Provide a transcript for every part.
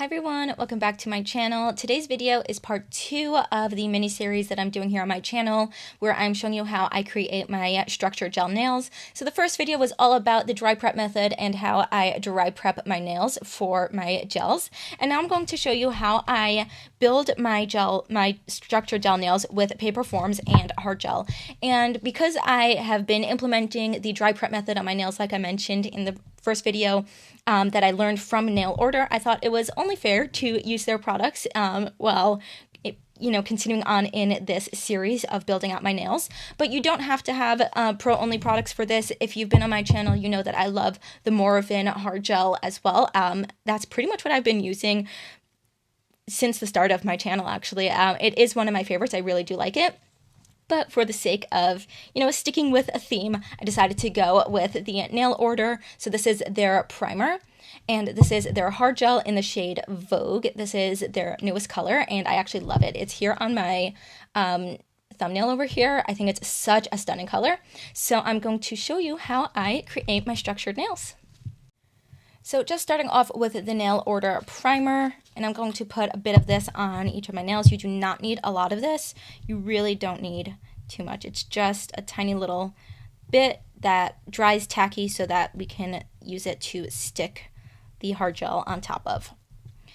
Hi everyone, welcome back to my channel. Today's video is part 2 of the mini series that I'm doing here on my channel where I'm showing you how I create my structured gel nails. So the first video was all about the dry prep method and how I dry prep my nails for my gels. And now I'm going to show you how I build my structured gel nails with paper forms and hard gel. And because I have been implementing the dry prep method on my nails like I mentioned in the first video that I learned from Nail Order, I thought it was only fair to use their products while continuing on in this series of building out my nails. But you don't have to have pro-only products for this. If you've been on my channel, you know that I love the Moravin hard gel as well. That's pretty much what I've been using since the start of my channel, actually. It is one of my favorites. I really do like it. But for the sake of, sticking with a theme, I decided to go with the Nail Order. So this is their primer, and this is their hard gel in the shade Vogue. This is their newest color, and I actually love it. It's here on my thumbnail over here. I think it's such a stunning color. So I'm going to show you how I create my structured nails. So just starting off with the Nail Order primer, and I'm going to put a bit of this on each of my nails. You do not need a lot of this. You really don't need too much. It's just a tiny little bit that dries tacky so that we can use it to stick the hard gel on top of.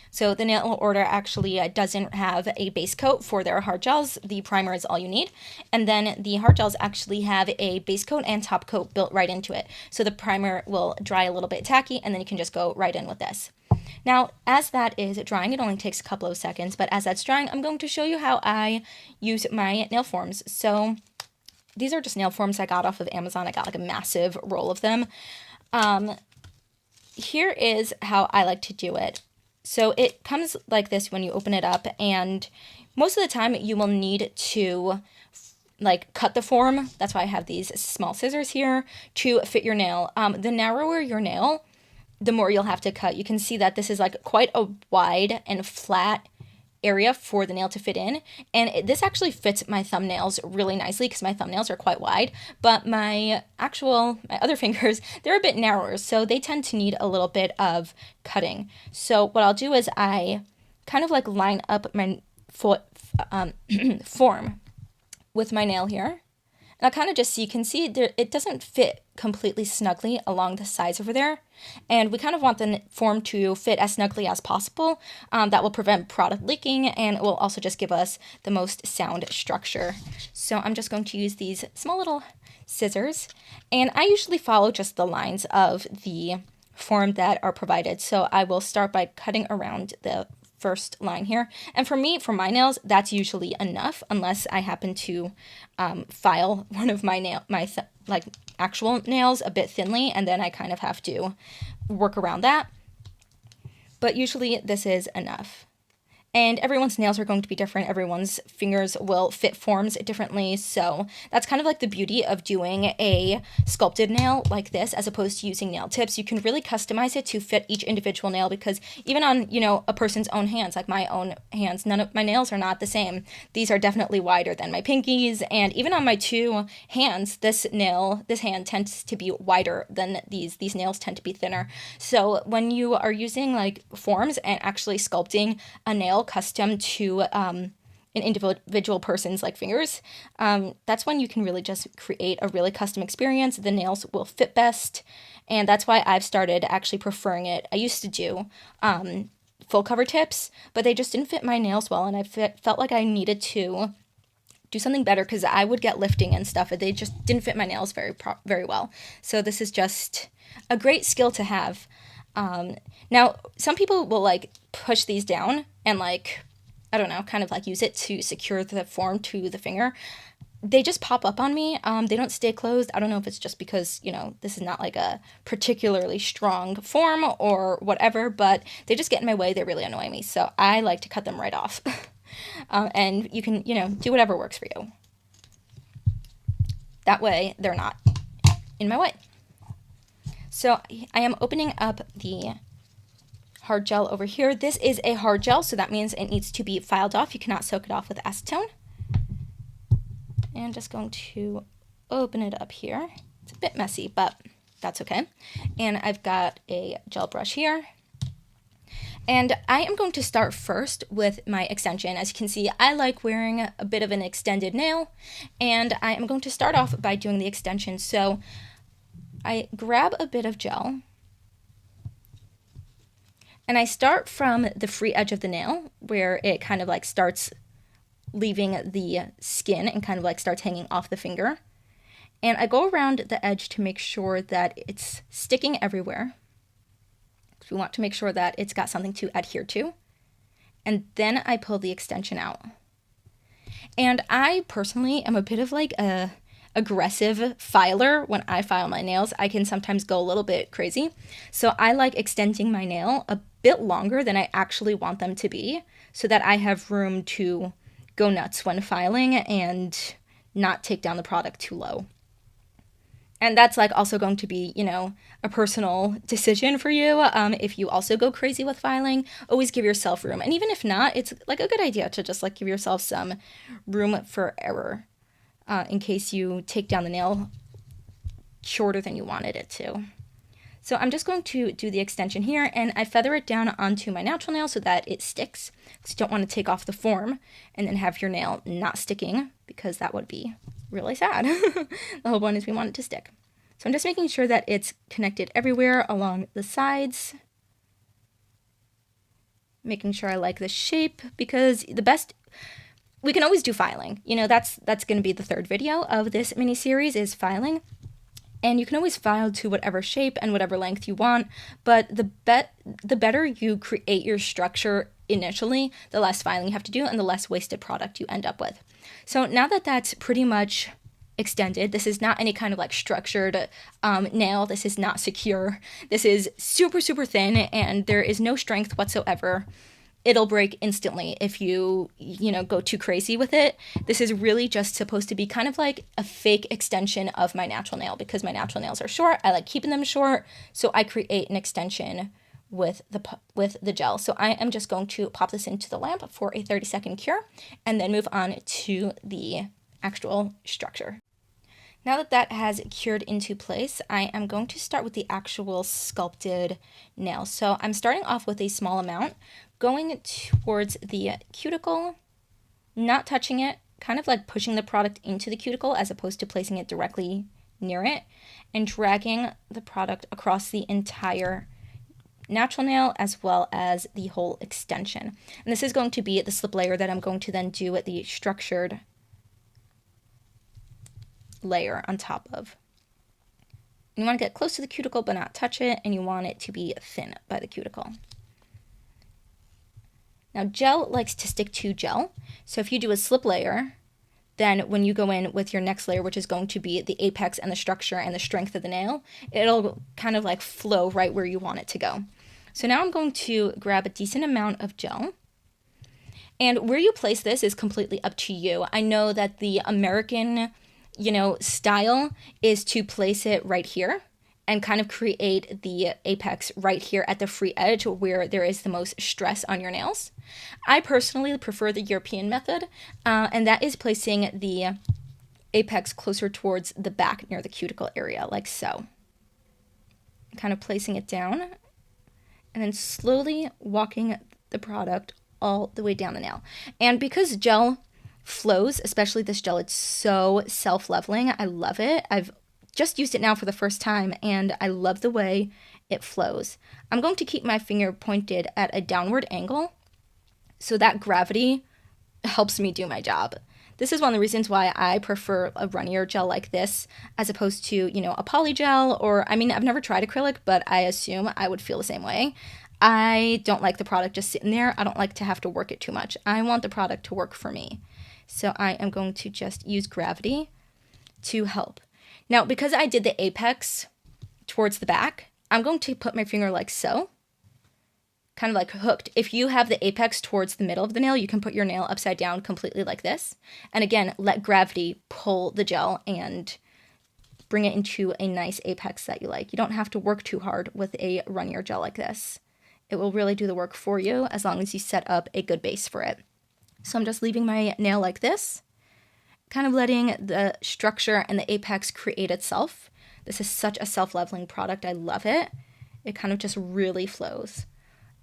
So the Nail Order actually doesn't have a base coat for their hard gels. The primer is all you need. And then the hard gels actually have a base coat and top coat built right into it. So the primer will dry a little bit tacky, and then you can just go right in with this. Now, as that is drying, it only takes a couple of seconds, but as that's drying, I'm going to show you how I use my nail forms. So these are just nail forms I got off of Amazon. I got like a massive roll of them. Here is how I like to do it. So it comes like this when you open it up, and most of the time you will need to cut the form. That's why I have these small scissors here to fit your nail. The narrower your nail, the more you'll have to cut. You can see that this is like quite a wide and flat area for the nail to fit in, and this actually fits my thumbnails really nicely because my thumbnails are quite wide, but my other fingers, they're a bit narrower, so they tend to need a little bit of cutting. So what I'll do is I kind of line up my form with my nail here. And I'll kind of so you can see there, it doesn't fit completely snugly along the sides over there. And we kind of want the form to fit as snugly as possible. That will prevent product leaking, and it will also just give us the most sound structure. So I'm just going to use these small little scissors. And I usually follow just the lines of the form that are provided. So I will start by cutting around the first line here, and for me, for my nails, that's usually enough, unless I happen to file one of my actual nails a bit thinly, and then I kind of have to work around that. But usually this is enough. And everyone's nails are going to be different. Everyone's fingers will fit forms differently. So that's kind of like the beauty of doing a sculpted nail like this, as opposed to using nail tips. You can really customize it to fit each individual nail, because even on, a person's own hands, like my own hands, none of my nails are not the same. These are definitely wider than my pinkies. And even on my two hands, this hand tends to be wider than these. These nails tend to be thinner. So when you are using forms and actually sculpting a nail custom to an individual person's fingers, that's when you can really just create a really custom experience. The nails will fit best, and that's why I've started actually preferring it. I used to do full cover tips, but they just didn't fit my nails well, and I felt like I needed to do something better because I would get lifting and stuff, and they just didn't fit my nails very well. So this is just a great skill to have. Now, some people will push these down and I don't know, kind of use it to secure the form to the finger. They just pop up on me. They don't stay closed. I don't know if it's just because, this is not a particularly strong form or whatever, but they just get in my way. They really annoy me. So I like to cut them right off. And you can, do whatever works for you. That way they're not in my way. So I am opening up the hard gel over here. This is a hard gel, so that means it needs to be filed off. You cannot soak it off with acetone. And just going to open it up here. It's a bit messy, but that's okay. And I've got a gel brush here. And I am going to start first with my extension. As you can see, I like wearing a bit of an extended nail, and I am going to start off by doing the extension. So I grab a bit of gel, and I start from the free edge of the nail where it kind of like starts leaving the skin and kind of like starts hanging off the finger. And I go around the edge to make sure that it's sticking everywhere. We want to make sure that it's got something to adhere to. And then I pull the extension out. And I personally am a bit of like a aggressive filer. When I file my nails, I can sometimes go a little bit crazy. So I like extending my nail a bit longer than I actually want them to be, so that I have room to go nuts when filing and not take down the product too low. And that's like also going to be, a personal decision for you. If you also go crazy with filing, always give yourself room. And even if not, it's like a good idea to just like give yourself some room for error in case you take down the nail shorter than you wanted it to. So I'm just going to do the extension here, and I feather it down onto my natural nail so that it sticks. So you don't want to take off the form and then have your nail not sticking, because that would be really sad. The whole point is we want it to stick. So I'm just making sure that it's connected everywhere along the sides. Making sure I like the shape, because we can always do filing. That's going to be the third video of this mini series, is filing. And you can always file to whatever shape and whatever length you want, but the better you create your structure initially, the less filing you have to do and the less wasted product you end up with. So now that that's pretty much extended, this is not any kind of like structured nail. This is not secure. This is super, super thin, and there is no strength whatsoever. It'll break instantly if you go too crazy with it. This is really just supposed to be kind of like a fake extension of my natural nail, because my natural nails are short. I like keeping them short, so I create an extension with the gel. So I am just going to pop this into the lamp for a 30-second cure and then move on to the actual structure. Now that that has cured into place, I am going to start with the actual sculpted nail. So I'm starting off with a small amount, going towards the cuticle, not touching it, kind of like pushing the product into the cuticle as opposed to placing it directly near it, and dragging the product across the entire natural nail as well as the whole extension. And this is going to be the slip layer that I'm going to then do at the structured layer on top of. And you want to get close to the cuticle but not touch it, and you want it to be thin by the cuticle. Now gel likes to stick to gel, so if you do a slip layer, then when you go in with your next layer, which is going to be the apex and the structure and the strength of the nail, it'll kind of like flow right where you want it to go. So now I'm going to grab a decent amount of gel, and where you place this is completely up to you. I know that the American style is to place it right here and kind of create the apex right here at the free edge where there is the most stress on your nails. I personally prefer the European method, and that is placing the apex closer towards the back near the cuticle area, like so. Kind of placing it down and then slowly walking the product all the way down the nail. And because gel flows, especially this gel, it's so self-leveling. I love it. I've just used it now for the first time, and I love the way it flows. I'm going to keep my finger pointed at a downward angle so that gravity helps me do my job. This is one of the reasons why I prefer a runnier gel like this as opposed to, a poly gel, or, I've never tried acrylic, but I assume I would feel the same way. I don't like the product just sitting there. I don't like to have to work it too much. I want the product to work for me. So I am going to just use gravity to help. Now, because I did the apex towards the back, I'm going to put my finger like so, kind of like hooked. If you have the apex towards the middle of the nail, you can put your nail upside down completely like this. And again, let gravity pull the gel and bring it into a nice apex that you like. You don't have to work too hard with a runnier gel like this. It will really do the work for you as long as you set up a good base for it. So I'm just leaving my nail like this, kind of letting the structure and the apex create itself. This is such a self-leveling product. I love it. It kind of just really flows.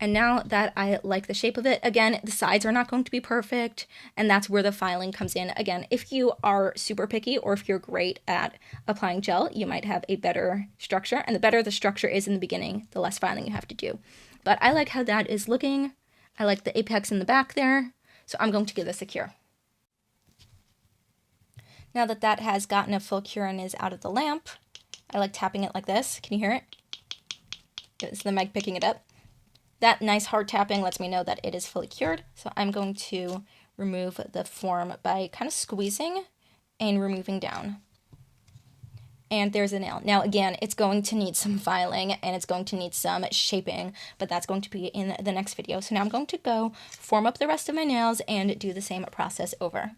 And now that I like the shape of it, again, the sides are not going to be perfect, and that's where the filing comes in. Again, if you are super picky or if you're great at applying gel, you might have a better structure, and the better the structure is in the beginning, the less filing you have to do. But I like how that is looking. I like the apex in the back there, so I'm going to give this a cure. Now that that has gotten a full cure and is out of the lamp, I like tapping it like this. Can you hear it? It's the mic picking it up. That nice hard tapping lets me know that it is fully cured. So I'm going to remove the form by kind of squeezing and removing down. And there's a nail. Now again, it's going to need some filing and it's going to need some shaping, but that's going to be in the next video. So now I'm going to go form up the rest of my nails and do the same process over.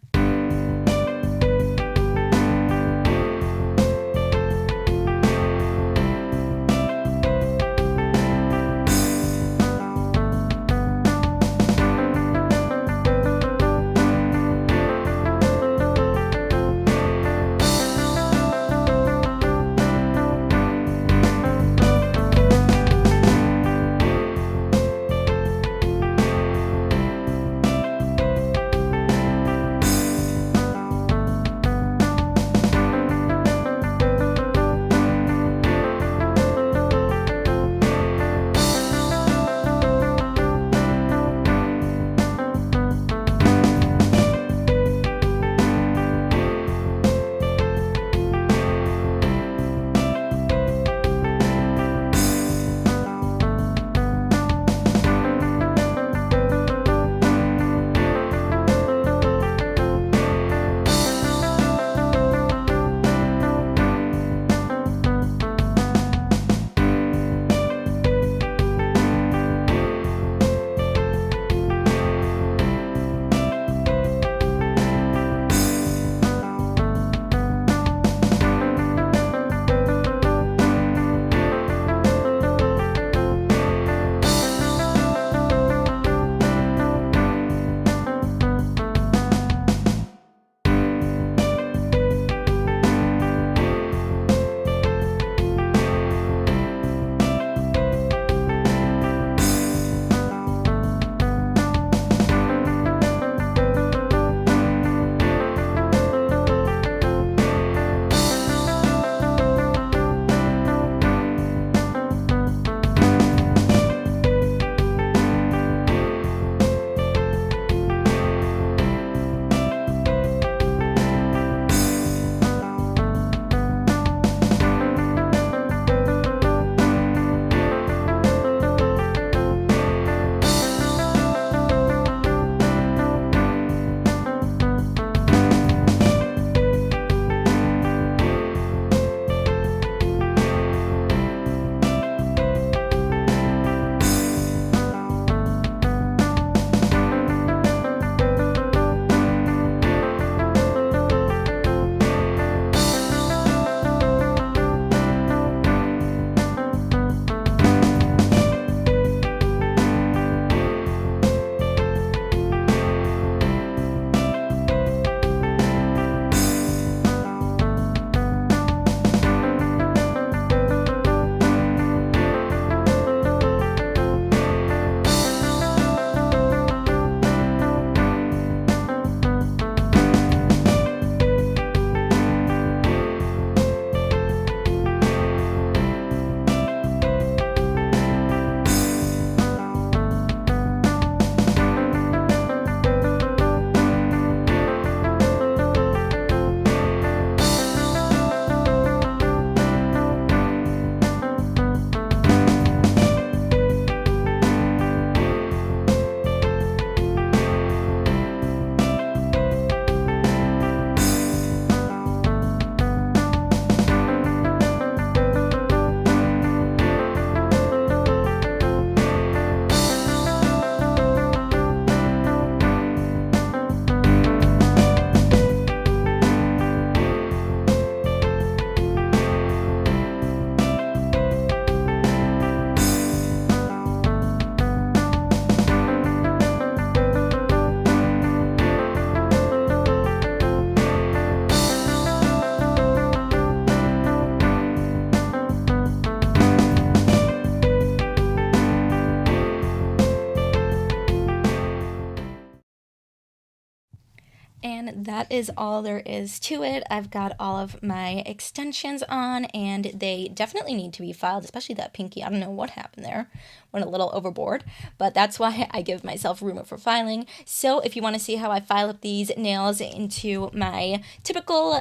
And that is all there is to it. I've got all of my extensions on, and they definitely need to be filed, especially that pinky. I don't know what happened there. Went a little overboard, but that's why I give myself room for filing. So if you want to see how I file up these nails into my typical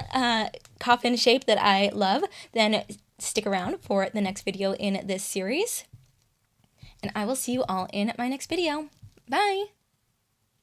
coffin shape that I love, then stick around for the next video in this series. And I will see you all in my next video. Bye!